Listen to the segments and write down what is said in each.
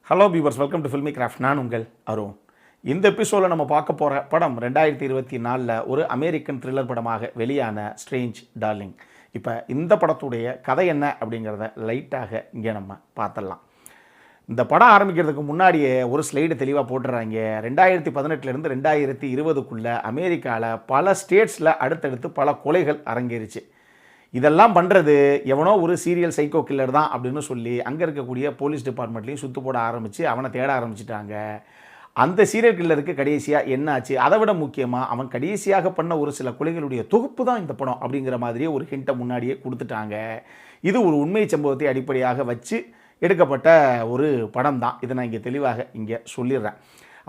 Hello viewers, welcome to filmi craft. நான் உங்கள் அருண். இந்த எபிசோடில் நம்ம பார்க்க போகிற படம் 2024 ஒரு அமெரிக்கன் த்ரில்லர் படமாக வெளியான ஸ்ட்ரேஞ்ச் டார்லிங். இப்போ இந்த படத்துடைய கதை என்ன அப்படிங்கிறத லைட்டாக இங்கே நம்ம பார்த்துடலாம். இந்த படம் ஆரம்பிக்கிறதுக்கு முன்னாடியே ஒரு ஸ்லைடு தெளிவாக போட்டுடுறாங்க. 2018 2020 அமெரிக்காவில் பல ஸ்டேட்ஸில் அடுத்தடுத்து பல கொலைகள் அரங்கேறிச்சு. இதெல்லாம் பண்ணுறது எவனோ ஒரு சீரியல் சைக்கோ கில்லர் தான் அப்படின்னு சொல்லி அங்கே இருக்கக்கூடிய போலீஸ் டிபார்ட்மெண்ட்லேயும் சுற்று போட ஆரம்பித்து அவனை தேட ஆரம்பிச்சிட்டாங்க. அந்த சீரியல் கில்லருக்கு கடைசியாக என்ன ஆச்சு, அதை விட முக்கியமாக அவன் கடைசியாக பண்ண ஒரு சில கொலைகளுடைய தொகுப்பு தான் இந்த படம் அப்படிங்கிற மாதிரியே ஒரு ஹிண்ட்டை முன்னாடியே கொடுத்துட்டாங்க. இது ஒரு உண்மை சம்பவத்தை அடிப்படையாக வச்சு எடுக்கப்பட்ட ஒரு படம் தான். இதை நான் இங்கே தெளிவாக இங்கே சொல்லிடுறேன்.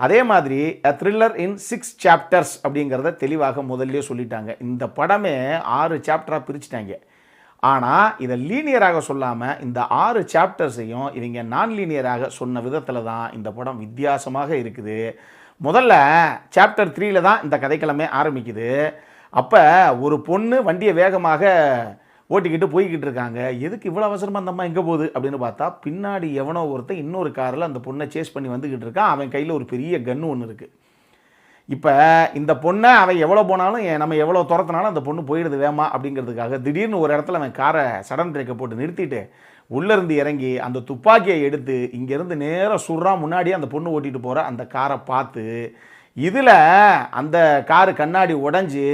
அதே மாதிரி த்ரில்லர் இன் 6 சாப்டர்ஸ் அப்படிங்கிறத தெளிவாக முதல்ல சொல்லிட்டாங்க. இந்த படமே 6 சாப்டராக பிரிச்சுட்டாங்க. ஆனால் இதை லீனியராக சொல்லாமல் இந்த 6 சாப்டர்ஸையும் இவங்க நான் லீனியராக சொன்ன விதத்தில் தான் இந்த படம் வித்தியாசமாக இருக்குது. முதல்ல சாப்டர் 3 தான் இந்த கதைக்கிழமை ஆரம்பிக்குது. அப்போ ஒரு பொண்ணு வண்டியை வேகமாக ஓட்டிக்கிட்டு போய்கிட்டு இருக்காங்க. எதுக்கு இவ்வளோ அவசரமாக அந்த அம்மா எங்கே போகுது அப்படின்னு பார்த்தா பின்னாடி எவனோ ஒருத்தன் இன்னொரு காரில் அந்த பொண்ணை சேஸ் பண்ணி வந்துக்கிட்டு இருக்கான். அவன் கையில் ஒரு பெரிய கன்று ஒன்று இருக்குது. இப்போ இந்த பொண்ணை அவன் எவ்வளோ போனாலும் நம்ம எவ்வளோ துரத்தினாலும் அந்த பொண்ணு போயிடுது வேமா அப்படிங்கிறதுக்காக திடீர்னு ஒரு இடத்துல அவன் காரை சடன் பிரேக்கை போட்டு நிறுத்திட்டு உள்ளேருந்து இறங்கி அந்த துப்பாக்கியை எடுத்து இங்கேருந்து நேராக சுடுறான். முன்னாடியே அந்த பொண்ணு ஓட்டிகிட்டு போகிற அந்த காரை பார்த்து இதில் அந்த காரு கண்ணாடி உடஞ்சி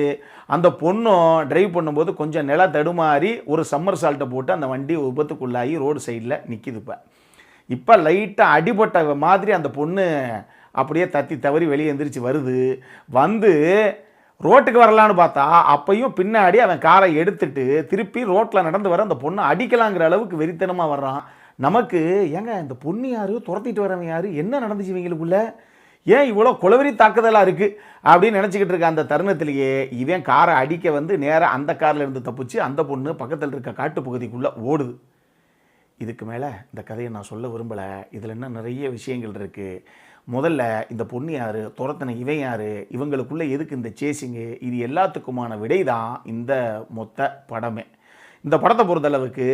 அந்த பொண்ணும் ட்ரைவ் பண்ணும்போது கொஞ்சம் நில தடுமாறி ஒரு சம்மர் சால்ட்டை போட்டு அந்த வண்டி விபத்துக்குள்ளாகி ரோடு சைடில் நிற்கிது. இப்போ லைட்டாக அடிபட்ட மாதிரி அந்த பொண்ணு அப்படியே தத்தி தவறி வெளியே எந்திரிச்சு வருது. வந்து ரோட்டுக்கு வரலான்னு பார்த்தா அப்பையும் பின்னாடி அவன் காரை எடுத்துட்டு திருப்பி ரோட்டில் நடந்து வர அந்த பொண்ணை அடிக்கலாங்கிற அளவுக்கு வெறித்தனமாக வர்றான். நமக்கு ஏங்க இந்த பொண்ணு யாரு, துரத்திட்டு வரவன் யாரு, என்ன நடந்துச்சு இவங்களுக்குள்ள, ஏன் இவ்வளோ குளவெறி தாக்குதலாக இருக்குது அப்படின்னு நினச்சிக்கிட்டு இருக்க அந்த தருணத்திலேயே இவன் காரை அடிக்க வந்து நேராக அந்த காரில் இருந்து தப்பிச்சு அந்த பொண்ணு பக்கத்தில் இருக்க காட்டுப்பகுதிக்குள்ளே ஓடுது. இதுக்கு மேலே இந்த கதையை நான் சொல்ல விரும்பலை. இதில் என்ன நிறைய விஷயங்கள் இருக்குது. முதல்ல இந்த பொண்ணு யார், துரத்தின இவன் யார், இவங்களுக்குள்ளே எதுக்கு இந்த சேசிங்கு, இது எல்லாத்துக்குமான விடை தான் இந்த மொத்த படமே. இந்த படத்தை பொறுத்தளவுக்கு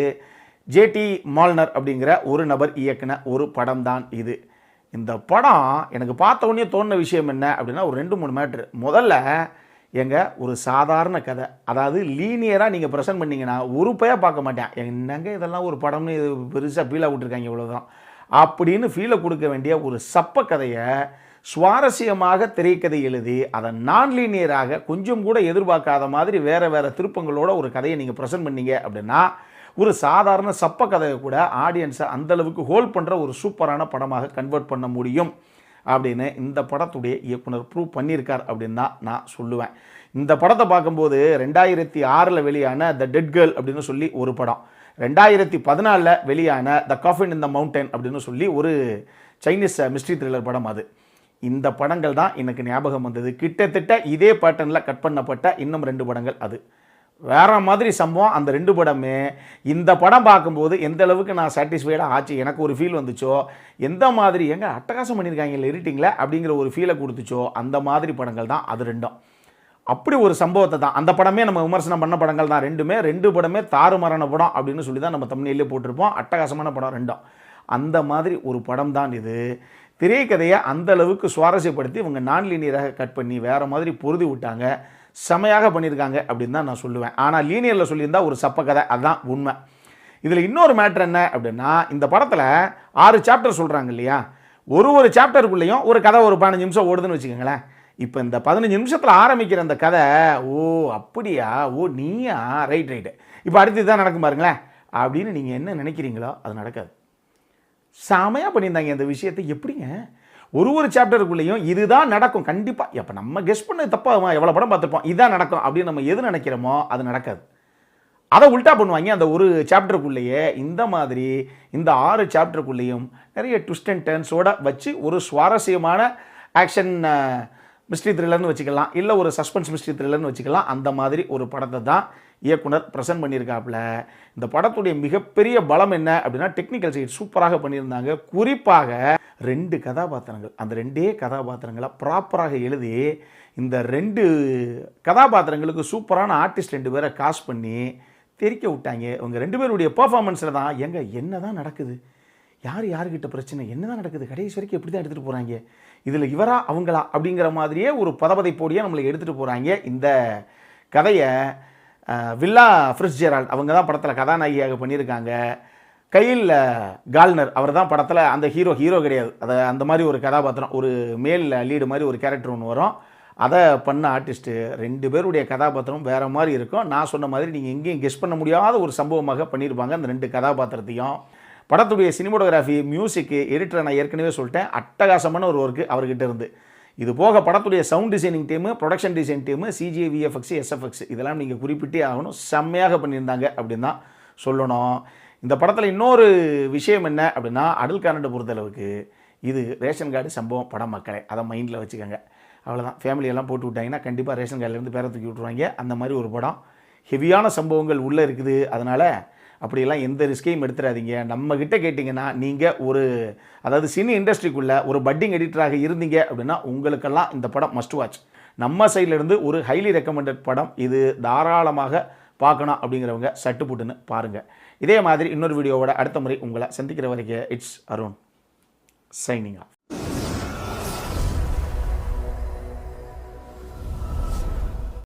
ஜேடி மால்னர் அப்படிங்கிற ஒரு நபர் இயக்குன ஒரு படம் தான் இது. இந்த படம் எனக்கு பார்த்த உடனே தோணுன விஷயம் என்ன அப்படின்னா ஒரு 2-3 மேட்ரு. முதல்ல ஒரு சாதாரண கதை, அதாவது லீனியராக நீங்கள் ப்ரெசென்ட் பண்ணிங்கன்னா ஒரு பையாக பார்க்க மாட்டேன். என்னங்க இதெல்லாம் ஒரு படம்னு பெருசாக ஃபீலாக விட்டுருக்காங்க இவ்வளோதான் அப்படின்னு ஃபீலை கொடுக்க வேண்டிய ஒரு சப்ப கதையை சுவாரஸ்யமாக திரைக்கதை எழுதி அதை நான் லீனியராக கொஞ்சம் கூட எதிர்பார்க்காத மாதிரி வேறு திருப்பங்களோட ஒரு கதையை நீங்கள் ப்ரெசென்ட் பண்ணீங்க அப்படின்னா ஒரு சாதாரண சப்ப கதையை கூட ஆடியன்ஸை அந்தளவுக்கு ஹோல்ட் பண்ணுற ஒரு சூப்பரான படமாக கன்வெர்ட் பண்ண முடியும் அப்படின்னு இந்த படத்துடைய இயக்குனர் ப்ரூவ் பண்ணியிருக்கார் அப்படின்னு தான் நான் சொல்லுவேன். இந்த படத்தை பார்க்கும்போது 2006 வெளியான த டெட் கேர்ள் அப்படின்னு சொல்லி ஒரு படம், 2014 வெளியான த காஃபின் இன் த மவுண்டன் அப்படின்னு சொல்லி ஒரு சைனீஸ் மிஸ்ட்ரி த்ரில்லர் படம். அது இந்த படங்கள் தான் எனக்கு ஞாபகம் வந்தது. கிட்டத்தட்ட இதே பேட்டர்னில் கட் பண்ணப்பட்ட இன்னும் 2 படங்கள் அது வேறு மாதிரி சம்பவம். அந்த 2 படமே இந்த படம் பார்க்கும்போது எந்த அளவுக்கு நான் சாட்டிஸ்ஃபைடாக ஆச்சு, எனக்கு ஒரு ஃபீல் வந்துச்சோ, எந்த மாதிரி அட்டகாசம் பண்ணியிருக்காங்க இல்லை இருட்டிங்கில் அப்படிங்கிற ஒரு ஃபீலை கொடுத்துச்சோ அந்த மாதிரி படங்கள் தான் அது 2. அப்படி ஒரு சம்பவத்தை தான் அந்த படமே நம்ம விமர்சனம் பண்ண படங்கள் தான் 2 படமே தாறுமாறான படம் அப்படின்னு சொல்லி தான் நம்ம தமிழ்லேயே போட்டிருப்போம். அட்டகாசமான படம் 2. அந்த மாதிரி ஒரு படம் தான் இது. திரைக்கதையை அந்த அளவுக்கு சுவாரஸ்யப்படுத்தி இவங்க நான் லீனியராக கட் பண்ணி வேறு மாதிரி பொருதி விட்டாங்க. செமையாக பண்ணியிருக்காங்க அப்படின்னு தான் நான் சொல்லுவேன். ஆனால் லீனியரில் சொல்லியிருந்தால் ஒரு சப்ப கதை, அதுதான் உண்மை. இதில் இன்னொரு மேட்ரு என்ன அப்படின்னா இந்த படத்தில் 6 சாப்டர் சொல்கிறாங்க இல்லையா, ஒரு சாப்டருக்குள்ளேயும் ஒரு கதை ஒரு 15 நிமிஷம் ஓடுதுன்னு வச்சுக்கோங்களேன். இப்போ இந்த 15 நிமிஷத்தில் ஆரம்பிக்கிற அந்த கதை, ஓ அப்படியா, ஓ நீயா, ரைட் இப்போ அடுத்து தான் நடக்கும் பாருங்களேன் அப்படின்னு நீங்கள் என்ன நினைக்கிறீங்களோ அது நடக்காது. செமையாக பண்ணியிருந்தாங்க இந்த விஷயத்தை. எப்படிங்க ஒரு சாப்டருக்குள்ளேயும் இதுதான் நடக்கும் கண்டிப்பாக, இப்போ நம்ம கெஸ் பண்ண தப்பாக எவ்வளோ படம் பார்த்துருப்போம் இதுதான் நடக்கும் அப்படின்னு நம்ம எது நினைக்கிறோமோ அது நடக்காது. அதை உல்ட்டா பண்ணுவாங்க. அந்த ஒரு சாப்டருக்குள்ளேயே இந்த மாதிரி இந்த 6 சாப்டருக்குள்ளேயும் நிறைய ட்விஸ்ட் அண்ட் டர்ன்ஸோடு வச்சு ஒரு சுவாரஸ்யமான ஆக்ஷன் மிஸ்ட்ரி த்ரில்லர்னு வச்சுக்கலாம், இல்லை ஒரு சஸ்பென்ஸ் மிஸ்ட்ரி த்ரில்லர்னு வச்சுக்கலாம். அந்த மாதிரி ஒரு படத்தை தான் இயக்குனர் ப்ரெசென்ட் பண்ணியிருக்காப்புல. இந்த படத்துடைய மிகப்பெரிய பலம் என்ன அப்படின்னா டெக்னிக்கல் சைட் சூப்பராக பண்ணியிருந்தாங்க. குறிப்பாக 2 கதாபாத்திரங்கள், அந்த 2 கதாபாத்திரங்களை ப்ராப்பராக எழுதி இந்த 2 கதாபாத்திரங்களுக்கு சூப்பரான ஆர்டிஸ்ட் 2 பேரை காஸ்ட் பண்ணி தெரிக்க விட்டாங்க. இவங்க 2 பேருடைய பெர்ஃபார்மன்ஸில் தான் என்ன தான் நடக்குது, யாருக்கிட்ட பிரச்சனை, என்னதான் நடக்குது, கடைசி வரைக்கும் எப்படி தான் எடுத்துகிட்டு போகிறாங்க, இதில் இவரா அவங்களா அப்படிங்கிற மாதிரியே ஒரு பதபதைப்போடியாக நம்மளை எடுத்துகிட்டு போகிறாங்க. இந்த கதையை வில்லா ஃபிட்ஸ்ஜெரால்ட் அவங்க தான் படத்தில் கதாநாயகியாக பண்ணியிருக்காங்க. கையில் கால்னர் அவர் தான் படத்தில் அந்த ஹீரோ கிடையாது, அதை அந்த மாதிரி ஒரு கதாபாத்திரம், ஒரு மேல் லீடு மாதிரி ஒரு கேரக்டர் ஒன்று வரும். அதை பண்ண ஆர்டிஸ்ட்டு 2 பேருடைய கதாபாத்திரம் வேறு மாதிரி இருக்கும். நான் சொன்ன மாதிரி நீங்கள் எங்கேயும் கெஸ் பண்ண முடியாத ஒரு சம்பவமாக பண்ணியிருப்பாங்க அந்த 2 கதாபாத்திரத்தையும். படத்துடைய சினிமோட்டோகிராஃபி, மியூசிக்கு, எடிட்டரை நான் ஏற்கனவே சொல்லிட்டேன், அட்டகாசமான ஒரு ஒர்க்கு அவர்கிட்ட இருந்து. இது போக படத்துடைய sound designing team, production design team, CG, VFX, SFX இதெல்லாம் நீங்கள் குறிப்பிட்டே ஆகணும். செம்மையாக பண்ணியிருந்தாங்க அப்படின்னு தான் சொல்லணும். இந்த படத்தில் இன்னொரு விஷயம் என்ன அப்படின்னா, அடல் கார்னட்டை பொறுத்தளவுக்கு இது ரேஷன் கார்டு சம்பவம் படம் மக்களே, அதை மைண்டில் வச்சுக்கோங்க. அவ்வளோதான், ஃபேமிலியெல்லாம் போட்டு விட்டாங்கன்னா கண்டிப்பாக ரேஷன் கார்டிலேருந்து பேரை தூக்கி விட்ருவாங்க. அந்த மாதிரி ஒரு படம், ஹெவியான சம்பவங்கள் உள்ளே இருக்குது. அதனால் அப்படியெல்லாம் எந்த ரிஸ்கையும் எடுத்துடாதீங்க. நம்மக்கிட்ட கேட்டிங்கன்னா நீங்கள் அதாவது சினி இண்டஸ்ட்ரிக்குள்ளே ஒரு பட்டிங் எடிட்டராக இருந்தீங்க அப்படின்னா உங்களுக்கெல்லாம் இந்த படம் மஸ்ட் வாட்ச். நம்ம சைட்லேருந்து ஒரு ஹைலி ரெக்கமெண்டட் படம் இது. தாராளமாக பார்க்கணும் அப்படிங்கிறவங்க சட்டு புட்டுன்னு பாருங்கள். இதே மாதிரி இன்னொரு வீடியோவோட அடுத்த முறை உங்களை சந்திக்கிற வரைக்கும் இட்ஸ் அருண் சைனிங் ஆஃப்.